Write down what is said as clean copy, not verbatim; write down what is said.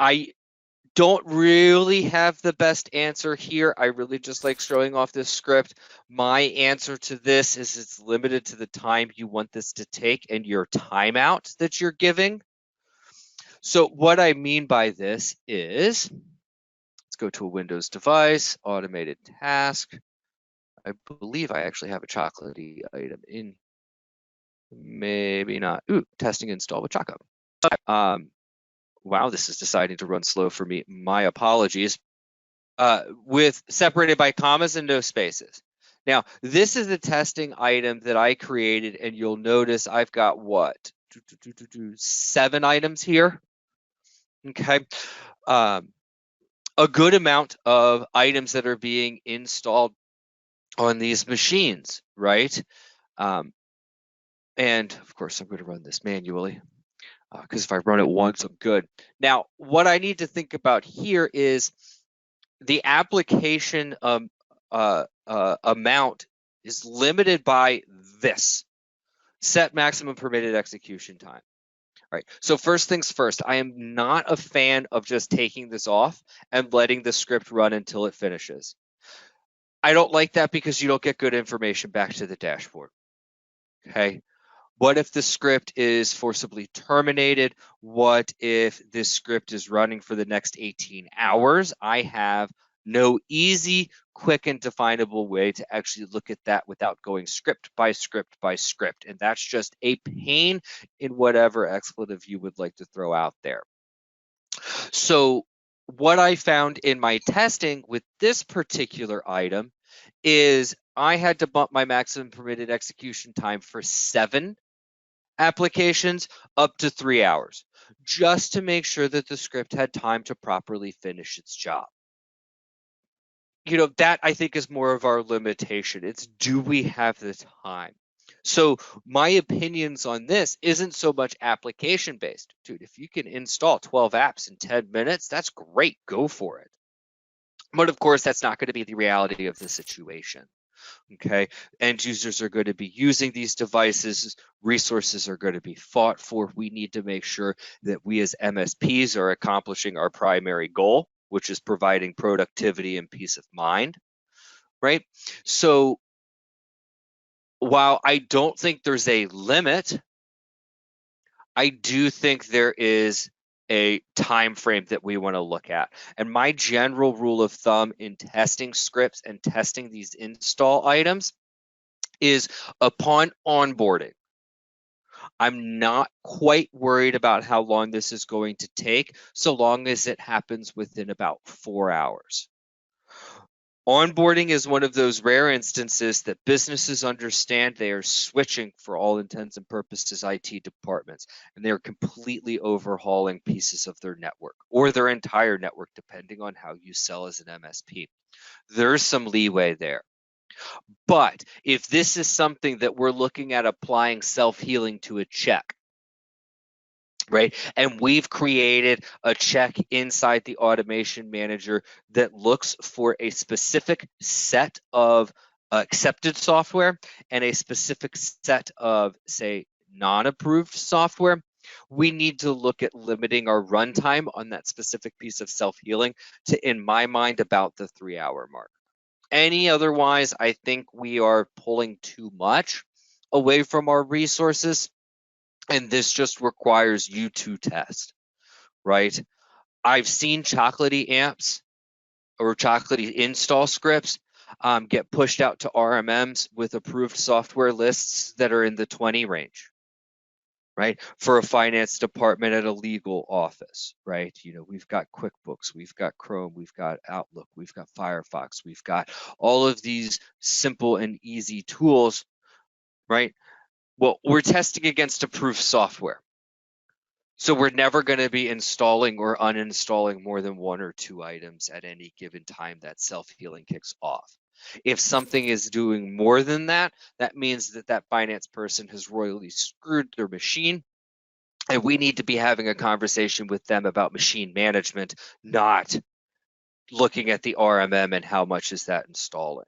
I don't really have the best answer here. I really just like showing off this script. My answer to this is it's limited to the time you want this to take and your timeout that you're giving. So what I mean by this is, let's go to a Windows device, automated task. I believe I actually have a Chocolatey item in. Maybe not. Ooh, testing install with Choco. Wow, this is deciding to run slow for me. My apologies. With separated by commas and no spaces. Now, this is a testing item that I created, and you'll notice I've got what? 7 items here. Okay. A good amount of items that are being installed on these machines, right? And of course, I'm going to run this manually because if I run it once, I'm good. Now, what I need to think about here is the application amount is limited by this: set maximum permitted execution time. All right, so first things first, I am not a fan of just taking this off and letting the script run until it finishes. I don't like that because you don't get good information back to the dashboard. Okay. What if the script is forcibly terminated? What if this script is running for the next 18 hours? I have no easy, quick, and definable way to actually look at that without going script by script by script. And that's just a pain in whatever expletive you would like to throw out there. So what I found in my testing with this particular item is I had to bump my maximum permitted execution time for 7 applications up to 3 hours, just to make sure that the script had time to properly finish its job. You know, that I think is more of our limitation. It's, do we have the time? So my opinions on this isn't so much application based. Dude, if you can install 12 apps in 10 minutes, that's great. Go for it. But of course, that's not going to be the reality of the situation. Okay, end users are going to be using these devices, resources are going to be fought for. We need to make sure that we as MSPs are accomplishing our primary goal, which is providing productivity and peace of mind, right? So while I don't think there's a limit, I do think there is a time frame that we want to look at. And my general rule of thumb in testing scripts and testing these install items is upon onboarding. I'm not quite worried about how long this is going to take, so long as it happens within about 4 hours. Onboarding is one of those rare instances that businesses understand they are switching, for all intents and purposes, IT departments, and they are completely overhauling pieces of their network or their entire network, depending on how you sell as an MSP. There's some leeway there. But if this is something that we're looking at applying self-healing to a check, right? And we've created a check inside the automation manager that looks for a specific set of accepted software and a specific set of, say, non-approved software. We need to look at limiting our runtime on that specific piece of self-healing to, in my mind, about the 3-hour mark. Any otherwise, I think we are pulling too much away from our resources, and this just requires you to test, right? I've seen Chocolatey amps or Chocolatey install scripts get pushed out to RMMs with approved software lists that are in the 20 range, right? For a finance department at a legal office, right? You know, we've got QuickBooks, we've got Chrome, we've got Outlook, we've got Firefox, we've got all of these simple and easy tools, right? Well, we're testing against approved software. So we're never going to be installing or uninstalling more than 1 or 2 items at any given time that self-healing kicks off. If something is doing more than that, that means that that finance person has royally screwed their machine, and we need to be having a conversation with them about machine management, not looking at the RMM and how much is that installing.